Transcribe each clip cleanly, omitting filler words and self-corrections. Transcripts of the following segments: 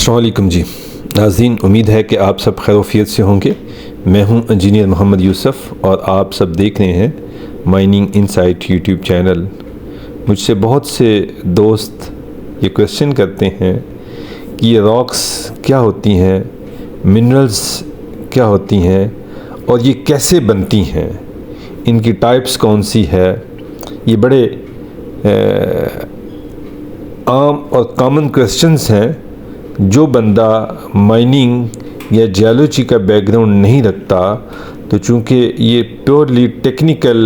अस्सलाम वालेकुम जी नाज़रीन, उम्मीद है कि आप सब खैरियत से होंगे। मैं हूं इंजीनियर मोहम्मद यूसुफ और आप सब देख रहे हैं माइनिंग इनसाइट यूट्यूब चैनल। मुझसे बहुत से दोस्त ये क्वेश्चन करते हैं कि ये रॉक्स क्या होती हैं, मिनरल्स क्या होती हैं और ये कैसे बनती हैं, इनकी टाइप्स कौन सी है। ये बड़े आम और कॉमन क्वेश्चंस हैं जो बंदा माइनिंग या जियोलॉजी का बैकग्राउंड नहीं रखता, तो चूँकि ये प्योरली टेक्निकल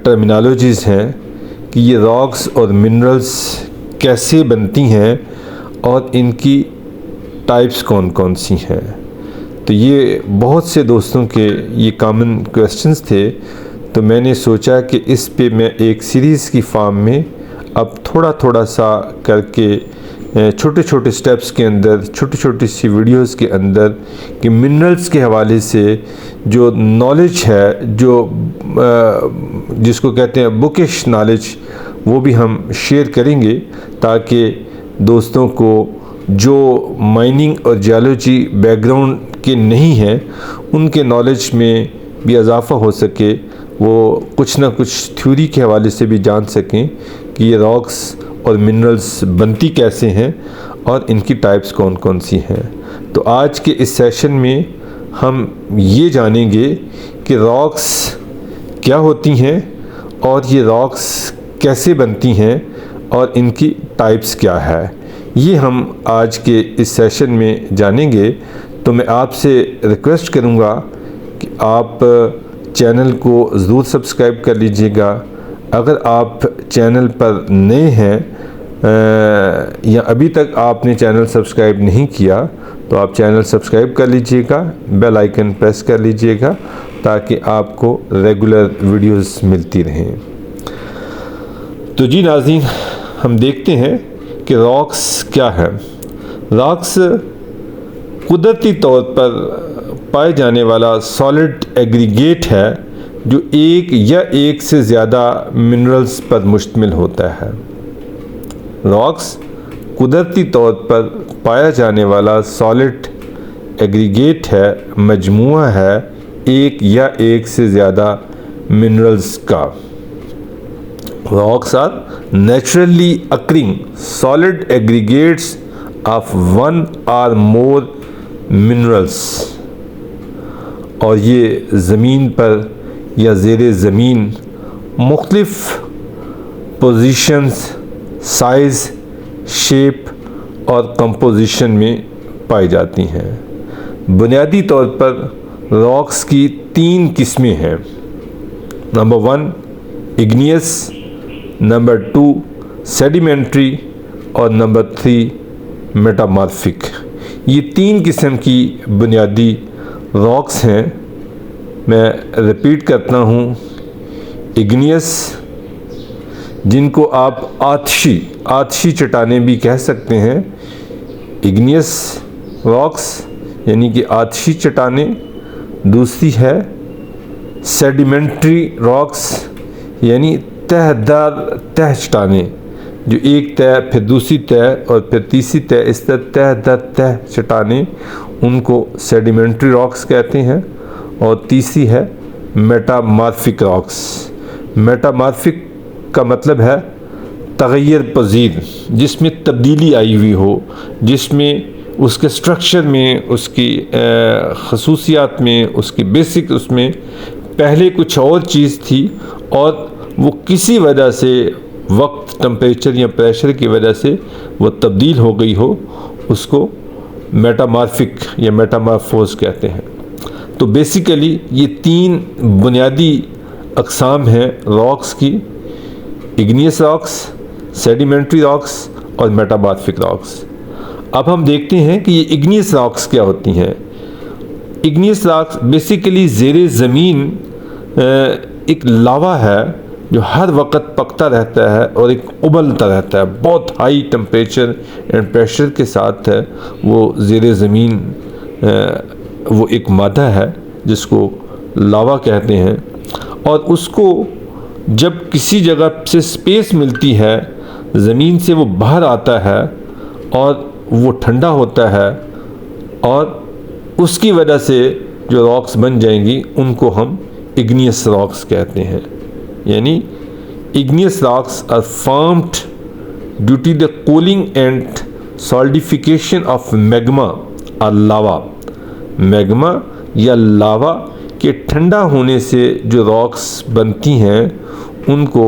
टर्मिनोलॉजीज़ हैं कि ये रॉक्स और मिनरल्स कैसे बनती हैं और इनकी टाइप्स कौन कौन सी हैं। तो ये बहुत से दोस्तों के ये कॉमन क्वेश्चंस थे, तो मैंने सोचा कि इस पे मैं एक सीरीज़ की फॉर्म में अब थोड़ा थोड़ा सा करके छोटे छोटे स्टेप्स के अंदर, छोटी छोटी सी वीडियोस के अंदर कि मिनरल्स के हवाले से जो नॉलेज है, जो जिसको कहते हैं बुकिश नॉलेज, वो भी हम शेयर करेंगे ताकि दोस्तों को जो माइनिंग और जियोलॉजी बैकग्राउंड के नहीं हैं उनके नॉलेज में भी इजाफ़ा हो सके, वो कुछ ना कुछ थ्योरी के हवाले से भी जान सकें कि ये रॉक्स और मिनरल्स बनती कैसे हैं और इनकी टाइप्स कौन कौन सी हैं। तो आज के इस सेशन में हम ये जानेंगे कि रॉक्स क्या होती हैं और ये रॉक्स कैसे बनती हैं और इनकी टाइप्स क्या है, ये हम आज के इस सेशन में जानेंगे। तो मैं आपसे रिक्वेस्ट करूँगा कि आप चैनल को ज़रूर सब्सक्राइब कर लीजिएगा। अगर आप चैनल पर नए हैं या अभी तक आपने चैनल सब्सक्राइब नहीं किया, तो आप चैनल सब्सक्राइब कर लीजिएगा, बेल आइकन प्रेस कर लीजिएगा ताकि आपको रेगुलर वीडियोस मिलती रहें। तो जी नाज़रीन, हम देखते हैं कि रॉक्स क्या है। रॉक्स कुदरती तौर पर पाए जाने वाला सॉलिड एग्रीगेट है जो एक या एक से ज़्यादा मिनरल्स पर मुश्तमिल होता है। रॉक्स कुदरती तौर पर पाया जाने वाला सॉलिड एग्रीगेट है, मजमुआ है एक या एक से ज़्यादा मिनरल्स का। Rocks are naturally occurring solid aggregates of one or more minerals, और ये ज़मीन पर या ज़ेरे ज़मीन मुख्तलिफ़ पोजीशंस, साइज़, शेप और कंपोजिशन में पाई जाती हैं। बुनियादी तौर पर रॉक्स की 3 किस्में हैं। नंबर 1 इग्नियस, नंबर 2 सेडिमेंट्री और नंबर 3 मेटामॉर्फिक। ये 3 किस्म की बुनियादी रॉक्स हैं। मैं रिपीट करता हूँ, इग्नियस जिनको आप आतशी चट्टानें भी कह सकते हैं, इग्नियस रॉक्स यानी कि आतशी चट्टानें। दूसरी है सेडिमेंट्री रॉक्स यानी तहदार तह चट्टानें, जो एक तह फिर दूसरी तह और फिर तीसरी तह, इस तरह तहदार तह चट्टानें, उनको सेडिमेंट्री रॉक्स कहते हैं। और तीसरी है मेटामॉर्फिक रॉक्स। मेटामॉर्फिक का मतलब है तग़य्युर पज़ीर, जिसमें तब्दीली आई हुई हो, जिसमें उसके स्ट्रक्चर में, उसकी ख़ुसूसियात में, उसकी बेसिक उसमें पहले कुछ और चीज़ थी और वो किसी वजह से वक्त, टेम्परेचर या प्रेशर की वजह से वो तब्दील हो गई हो, उसको मेटामॉर्फिक या मेटामॉर्फोज कहते हैं। तो बेसिकली ये 3 बुनियादी अक़साम हैं रॉक्स की, इग्नियस रॉक्स, सेडिमेंट्री रॉक्स और मेटामॉर्फिक रॉक्स। अब हम देखते हैं कि ये इग्नियस रॉक्स क्या होती हैं। इग्नियस रॉक्स बेसिकली ज़ेरे ज़मीन एक लावा है जो हर वक्त पकता रहता है और एक उबलता रहता है, बहुत हाई टेम्परेचर एंड प्रेशर के साथ है वो ज़ेरे ज़मीन। वो एक मादा है जिसको लावा कहते हैं, और उसको जब किसी जगह से स्पेस मिलती है, ज़मीन से वो बाहर आता है और वो ठंडा होता है और उसकी वजह से जो रॉक्स बन जाएंगी उनको हम इग्नियस रॉक्स कहते हैं। यानी igneous rocks are formed due to the cooling and solidification of magma और लावा। मैग्मा या लावा के ठंडा होने से जो रॉक्स बनती हैं उनको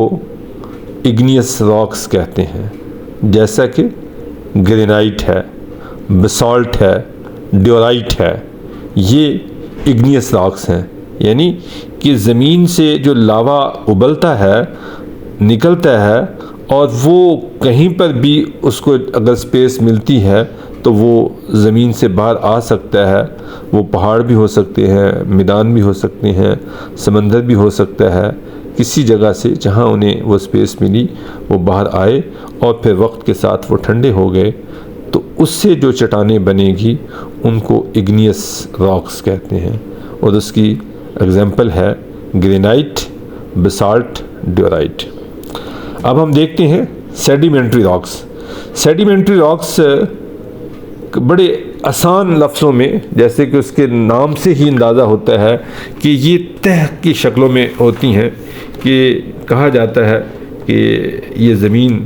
इग्नियस रॉक्स कहते हैं, जैसा कि ग्रेनाइट है, बेसाल्ट है, ड्योराइट है। ये इग्नियस रॉक्स हैं, यानी कि ज़मीन से जो लावा उबलता है, निकलता है और वो कहीं पर भी उसको अगर स्पेस मिलती है तो वो ज़मीन से बाहर आ सकता है। वो पहाड़ भी हो सकते हैं, मैदान भी हो सकते हैं, समंदर भी हो सकता है। किसी जगह से जहाँ उन्हें वो स्पेस मिली वो बाहर आए और फिर वक्त के साथ वो ठंडे हो गए तो उससे जो चट्टानें बनेगी उनको इग्नियस रॉक्स कहते हैं। और उसकी एग्जांपल है ग्रेनाइट, बेसाल्ट, ड्योराइट। अब हम देखते हैं सेडिमेंट्री रॉक्स। सेडिमेंट्री रॉक्स बड़े आसान लफ्ज़ों में, जैसे कि उसके नाम से ही अंदाज़ा होता है कि ये तह की शक्लों में होती हैं, कि कहा जाता है कि ये ज़मीन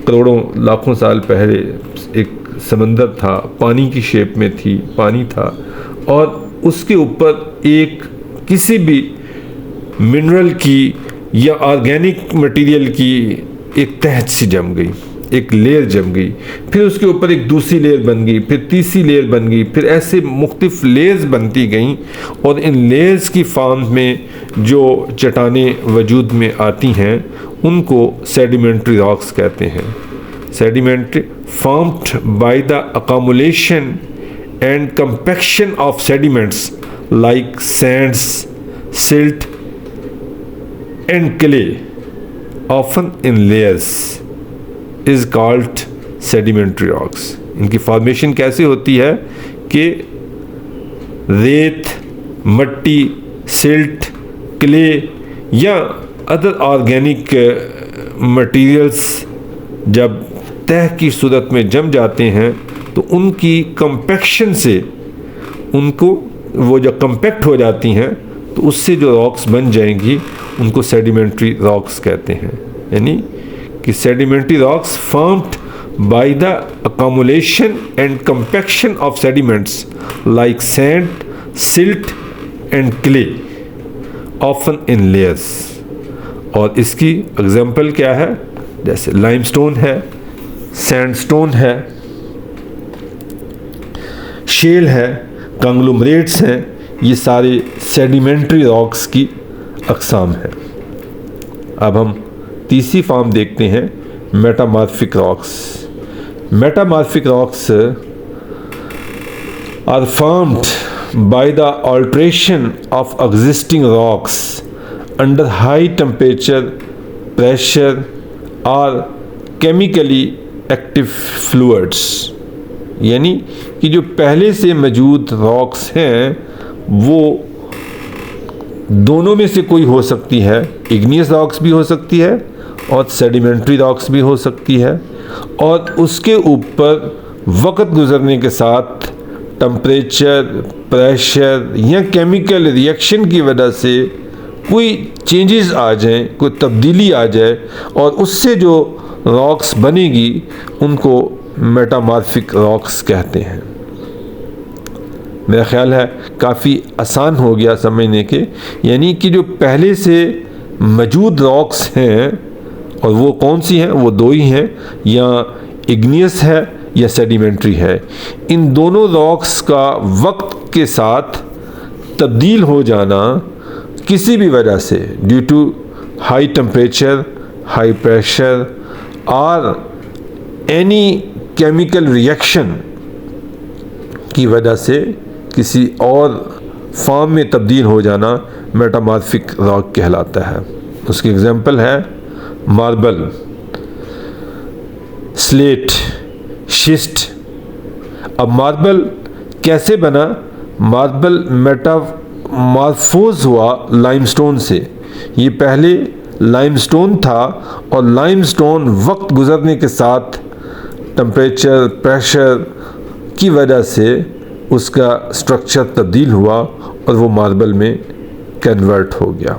करोड़ों लाखों साल पहले एक समंदर था, पानी की शेप में थी, पानी था और उसके ऊपर एक किसी भी मिनरल की या ऑर्गेनिक मटेरियल की एक तह सी जम गई, एक लेयर जम गई, फिर उसके ऊपर एक दूसरी लेयर बन गई, फिर तीसरी लेयर बन गई, फिर ऐसे मुख्तलिफ लेयर्स बनती गईं और इन लेयर्स की फॉर्म में जो चट्टानें वजूद में आती हैं उनको सेडिमेंट्री रॉक्स कहते हैं। Sedimentary formed by the accumulation and compaction of sediments like Sands, silt and clay often in layers is called sedimentary rocks. इनकी फॉर्मेशन कैसे होती है कि रेत, मट्टी, सिल्ट, क्ले या अदर ऑर्गेनिक मटेरियल्स जब तह की सूरत में जम जाते हैं तो उनकी कंपैक्शन से उनको वो जब कंपैक्ट हो जाती हैं तो उससे जो रॉक्स बन जाएंगी उनको सेडिमेंट्री रॉक्स कहते हैं। यानी कि sedimentary rocks formed by the accumulation and compaction of sediments like sand, silt and clay often in layers. और इसकी एग्जांपल क्या है, जैसे लाइमस्टोन है, सैंडस्टोन है, शेल है, कंग्लोमरेट्स हैं, ये सारे सेडिमेंट्री रॉक्स की अक़साम है। अब हम तीसरी फॉर्म देखते हैं, metamorphic rocks. Metamorphic rocks are formed by the alteration of existing rocks under high temperature, pressure और केमिकली एक्टिव फ्लूइड्स। यानी कि जो पहले से मौजूद रॉक्स हैं वो दोनों में से कोई हो सकती है, इग्नियस रॉक्स भी हो सकती है और सेडिमेंट्री रॉक्स भी हो सकती है, और उसके ऊपर वक्त गुजरने के साथ टेम्परेचर, प्रेशर या केमिकल रिएक्शन की वजह से कोई चेंजेस आ जाएं, कोई तब्दीली आ जाए और उससे जो रॉक्स बनेगी उनको मेटामॉर्फिक रॉक्स कहते हैं। मेरा ख्याल है काफ़ी आसान हो गया समझने के, यानी कि जो पहले से मौजूद रॉक्स हैं और वो कौन सी हैं, वो दो ही हैं, या इग्नियस है या सेडिमेंट्री है। इन दोनों रॉक्स का वक्त के साथ तब्दील हो जाना किसी भी वजह से, due to high temperature, high pressure और एनी केमिकल रिएक्शन की वजह से किसी और फॉर्म में तब्दील हो जाना मेटामॉर्फिक रॉक कहलाता है। उसकी एग्जांपल है मार्बल, स्लेट, शिस्ट। अब मार्बल कैसे बना? मार्बल मेटामॉर्फोज हुआ लाइमस्टोन से। ये पहले लाइमस्टोन था और लाइमस्टोन वक्त गुजरने के साथ टेम्परेचर, प्रेशर की वजह से उसका स्ट्रक्चर तब्दील हुआ और वो मार्बल में कन्वर्ट हो गया।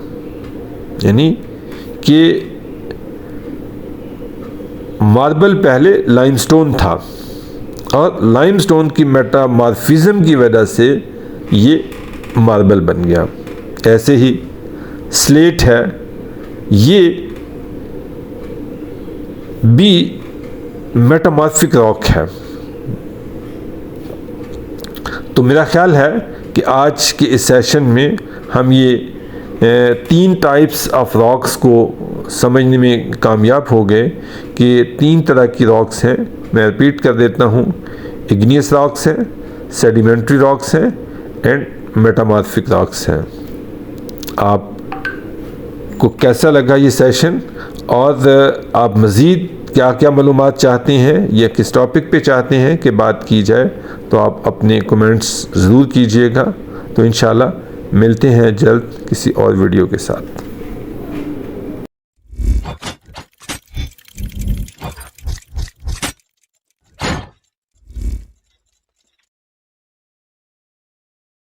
यानी कि मार्बल पहले लाइमस्टोन था और लाइमस्टोन की मेटामॉर्फिज्म की वजह से ये मार्बल बन गया। ऐसे ही स्लेट है, ये भी मेटामॉर्फिक रॉक है। तो मेरा ख्याल है कि आज के इस सेशन में हम ये 3 टाइप्स ऑफ रॉक्स को समझने में कामयाब हो गए कि 3 तरह की रॉक्स हैं। मैं रिपीट कर देता हूँ, इग्नियस रॉक्स हैं, सेडिमेंट्री रॉक्स हैं एंड मेटामॉर्फिक रॉक्स हैं। आपको कैसा लगा ये सेशन और आप मज़ीद क्या क्या मालूमात चाहते हैं या किस टॉपिक पे चाहते हैं कि बात की जाए, तो आप अपने कमेंट्स ज़रूर कीजिएगा। तो इंशाल्लाह मिलते हैं जल्द किसी और वीडियो के साथ।